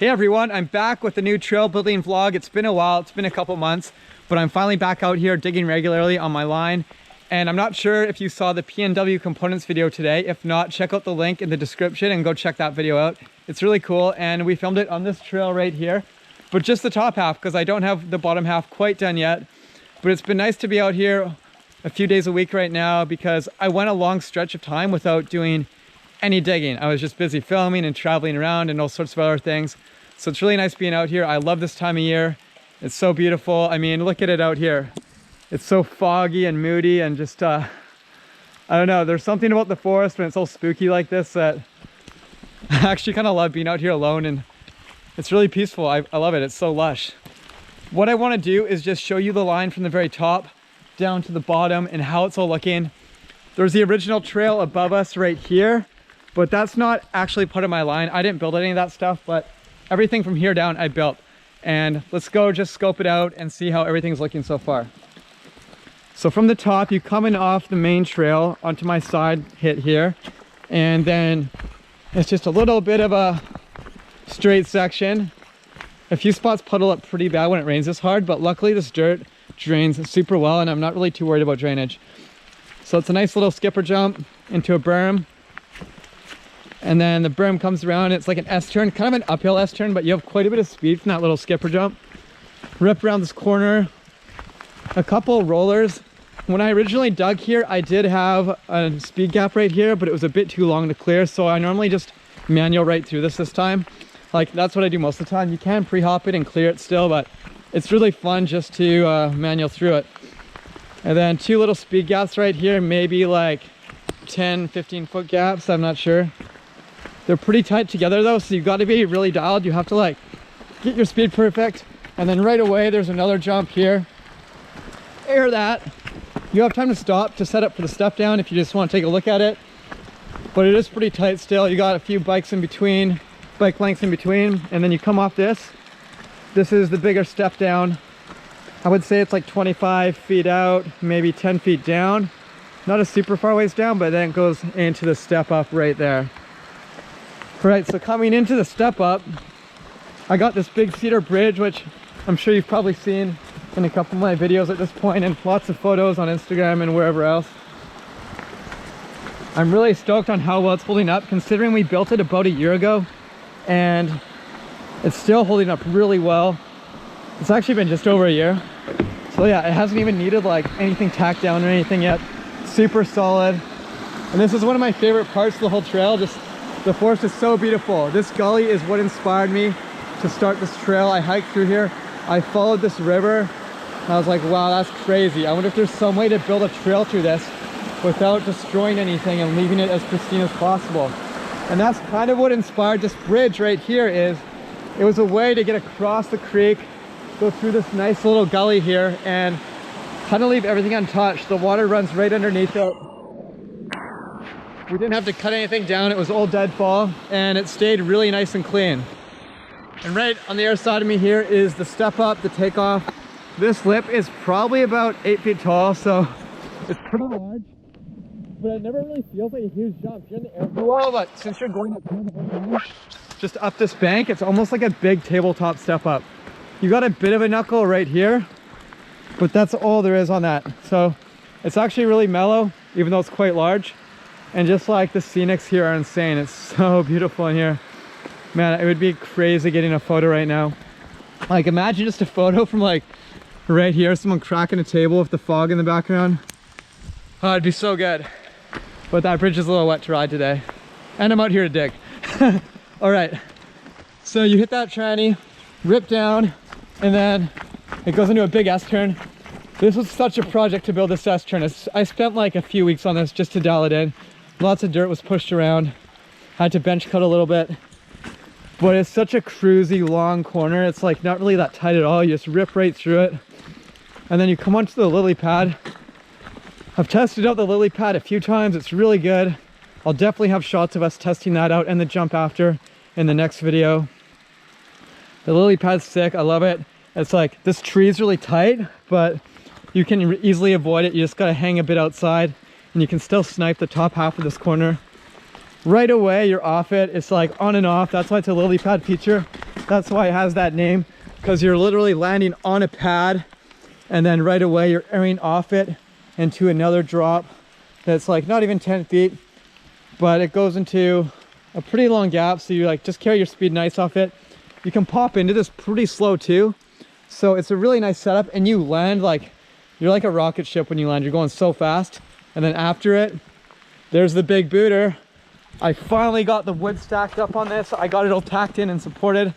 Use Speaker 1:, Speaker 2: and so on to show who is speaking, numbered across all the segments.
Speaker 1: Hey everyone, I'm back with a new trail building vlog. It's been a while, it's been a couple months, but I'm finally back out here digging regularly on my line. And I'm not sure if you saw the PNW components video today. If not, check out the link in the description and go check that video out. It's really cool, and we filmed it on this trail right here, but just the top half because I don't have the bottom half quite done yet. But it's been nice to be out here a few days a week right now because I went a long stretch of time without doing any digging. I was just busy filming and traveling around and all sorts of other things. So it's really nice being out here. I love this time of year. It's so beautiful. I mean, look at it out here. It's so foggy and moody and just, I don't know. There's something about the forest when it's all spooky like this that I actually kind of love being out here alone, and it's really peaceful. I love it. It's so lush. What I want to do is just show you the line from the very top down to the bottom and how it's all looking. There's the original trail above us right here, but that's not actually part of my line. I didn't build any of that stuff, but everything from here down I built. And let's go just scope it out and see how everything's looking so far. So from the top, you come in off the main trail onto my side hit here, and then it's just a little bit of a straight section. A few spots puddle up pretty bad when it rains this hard, but luckily this dirt drains super well and I'm not really too worried about drainage. So it's a nice little skipper jump into a berm. And then the berm comes around, it's like an S-turn, kind of an uphill S-turn, but you have quite a bit of speed from that little skipper jump. Rip around this corner, a couple rollers. When I originally dug here, I did have a speed gap right here, but it was a bit too long to clear, so I normally just manual right through this time. Like, that's what I do most of the time. You can pre-hop it and clear it still, but it's really fun just to manual through it. And then two little speed gaps right here, maybe like 10-15 foot gaps, I'm not sure. They're pretty tight together though, so you've got to be really dialed. You have to like get your speed perfect. And then right away there's another jump here. Air that. You have time to stop to set up for the step down if you just want to take a look at it. But it is pretty tight still. You got a few bikes in between, bike lengths in between, and then you come off this. This is the bigger step down. I would say it's like 25 feet out, maybe 10 feet down. Not a super far ways down, but then it goes into the step up right there. Right, so coming into the step up, I got this big cedar bridge, which I'm sure you've probably seen in a couple of my videos at this point, and lots of photos on Instagram and wherever else. I'm really stoked on how well it's holding up, considering we built it about a year ago, and it's still holding up really well. It's actually been just over a year. So yeah, it hasn't even needed like anything tacked down or anything yet. Super solid. And this is one of my favorite parts of the whole trail. Just the forest is so beautiful. This gully is what inspired me to start this trail. I hiked through here. I followed this river. I was like, wow, that's crazy. I wonder if there's some way to build a trail through this without destroying anything and leaving it as pristine as possible. And that's kind of what inspired this bridge right here. Is it was a way to get across the creek, go through this nice little gully here, and kind of leave everything untouched. The water runs right underneath it. We didn't have to cut anything down. It was all deadfall and it stayed really nice and clean. And right on the other side of me here is the step up, the takeoff. This lip is probably about 8 feet tall, so it's pretty large, but it never really feels like a huge jump. You're in the air for a while, but since you're going up just up this bank, it's almost like a big tabletop step up. You got a bit of a knuckle right here, but that's all there is on that. So it's actually really mellow, even though it's quite large. And just like the scenics here are insane. It's so beautiful in here. Man, it would be crazy getting a photo right now. Like, imagine just a photo from like right here, someone cracking a table with the fog in the background. Oh, it'd be so good. But that bridge is a little wet to ride today. And I'm out here to dig. All right, so you hit that tranny, rip down, and then it goes into a big S-turn. This was such a project to build this S-turn. I spent like a few weeks on this just to dial it in. Lots of dirt was pushed around. I had to bench cut a little bit. But it's such a cruisy long corner. It's like not really that tight at all. You just rip right through it. And then you come onto the lily pad. I've tested out the lily pad a few times. It's really good. I'll definitely have shots of us testing that out and the jump after in the next video. The lily pad's sick. I love it. It's like this tree is really tight, but you can easily avoid it. You just got to hang a bit outside and you can still snipe the top half of this corner. right away you're off it. It's like on and off. That's why it's a lily pad feature. That's why it has that name, because you're literally landing on a pad and then right away you're airing off it into another drop that's like not even 10 feet, but it goes into a pretty long gap. So you like just carry your speed nice off it. You can pop into this pretty slow too. So it's a really nice setup, and you land like, you're like a rocket ship when you land. You're going so fast. And then after it, there's the big booter. I finally got the wood stacked up on this. I got it all tacked in and supported.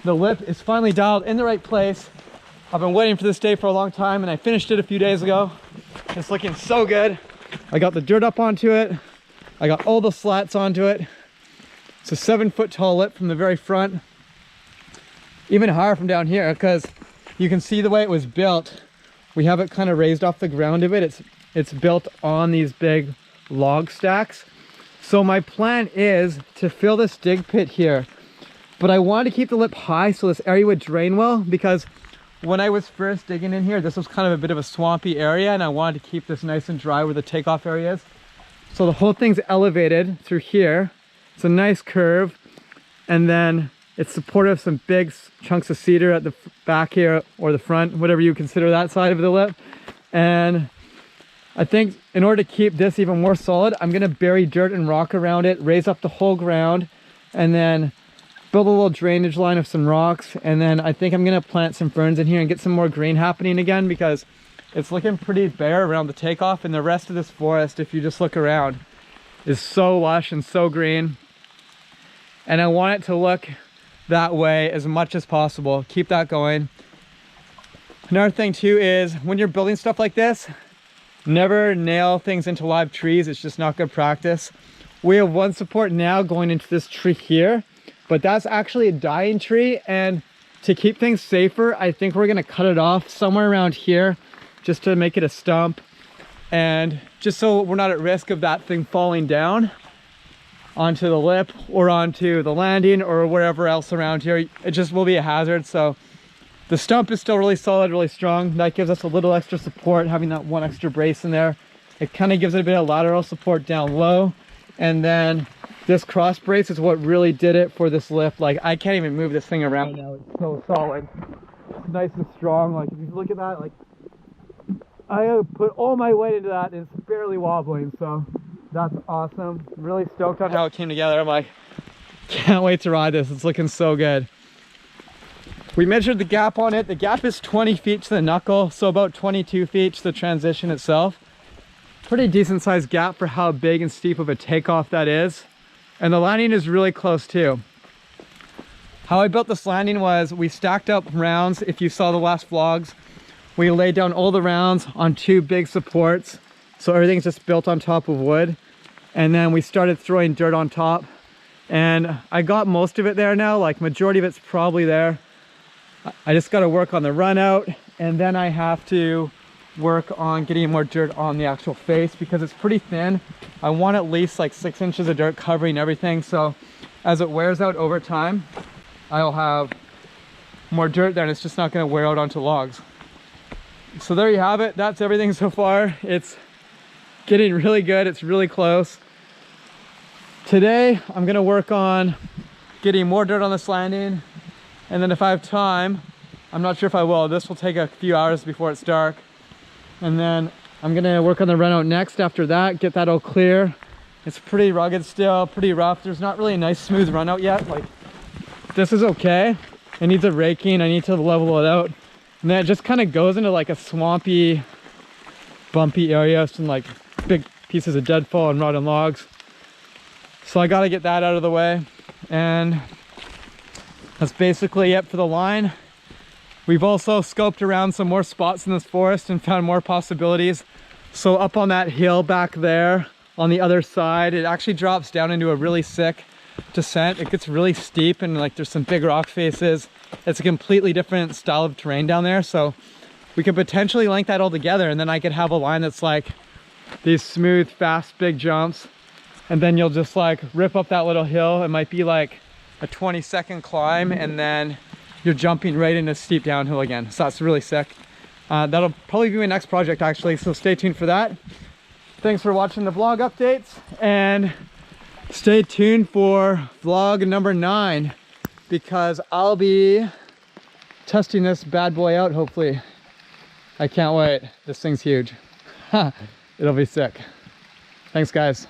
Speaker 1: The lip is finally dialed in the right place. I've been waiting for this day for a long time, and I finished it a few days ago. It's looking so good. I got the dirt up onto it. I got all the slats onto it. It's a 7-foot tall lip from the very front. Even higher from down here, because you can see the way it was built. We have it kind of raised off the ground of it. It's built on these big log stacks. So my plan is to fill this dig pit here, but I wanted to keep the lip high so this area would drain well, because when I was first digging in here, this was kind of a bit of a swampy area, and I wanted to keep this nice and dry where the takeoff area is. So the whole thing's elevated through here. It's a nice curve, and then it's supportive of some big chunks of cedar at the back here, or the front, whatever you consider that side of the lip. And I think in order to keep this even more solid, I'm gonna bury dirt and rock around it, raise up the whole ground, and then build a little drainage line of some rocks. And then I think I'm gonna plant some ferns in here and get some more green happening again, because it's looking pretty bare around the takeoff, and the rest of this forest, if you just look around, is so lush and so green. And I want it to look that way as much as possible. Keep that going. Another thing too is when you're building stuff like this, never nail things into live trees. It's just not good practice. We have one support now going into this tree here, but that's actually a dying tree, and to keep things safer, I think we're gonna cut it off somewhere around here just to make it a stump, and just so we're not at risk of that thing falling down onto the lip or onto the landing or wherever else around here. It just will be a hazard. So the stump is still really solid, really strong. That gives us a little extra support, having that one extra brace in there. It kind of gives it a bit of lateral support down low. And then this cross brace is what really did it for this lip. Like, I can't even move this thing around now. It's so solid. It's nice and strong. Like, if you look at that, like, I put all my weight into that, and it's barely wobbling. So that's awesome. I'm really stoked on how it came together. I'm like, can't wait to ride this. It's looking so good. We measured the gap on it. The gap is 20 feet to the knuckle, so about 22 feet to the transition itself. Pretty decent sized gap for how big and steep of a takeoff that is. And the landing is really close too. How I built this landing was we stacked up rounds. If you saw the last vlogs, we laid down all the rounds on 2 big supports. So everything's just built on top of wood. And then we started throwing dirt on top. And I got most of it there now, like majority of it's probably there. I just got to work on the run out, and then I have to work on getting more dirt on the actual face because it's pretty thin. I want at least like 6 inches of dirt covering everything. So as it wears out over time, I'll have more dirt there, and it's just not going to wear out onto logs. So there you have it. That's everything so far. It's getting really good. It's really close. Today, I'm going to work on getting more dirt on this landing. And then if I have time, I'm not sure if I will, this will take a few hours before it's dark. And then I'm gonna work on the run out next after that, get that all clear. It's pretty rugged still, pretty rough. There's not really a nice smooth run out yet. Like, this is okay. It needs a raking, I need to level it out. And then it just kind of goes into like a swampy, bumpy area, some like big pieces of deadfall and rotten logs. So I gotta get that out of the way. And that's basically it for the line. We've also scoped around some more spots in this forest and found more possibilities. So up on that hill back there, on the other side, it actually drops down into a really sick descent. It gets really steep and like there's some big rock faces. It's a completely different style of terrain down there. So we could potentially link that all together, and then I could have a line that's like these smooth, fast, big jumps. And then you'll just like rip up that little hill. It might be like a 20-second climb, and then you're jumping right into steep downhill again. So that's really sick. That'll probably be my next project actually, so stay tuned for that. Thanks for watching the vlog updates, and Stay tuned for vlog number 9 because I'll be testing this bad boy out, hopefully. I can't wait. This thing's huge. It'll be sick. Thanks, guys.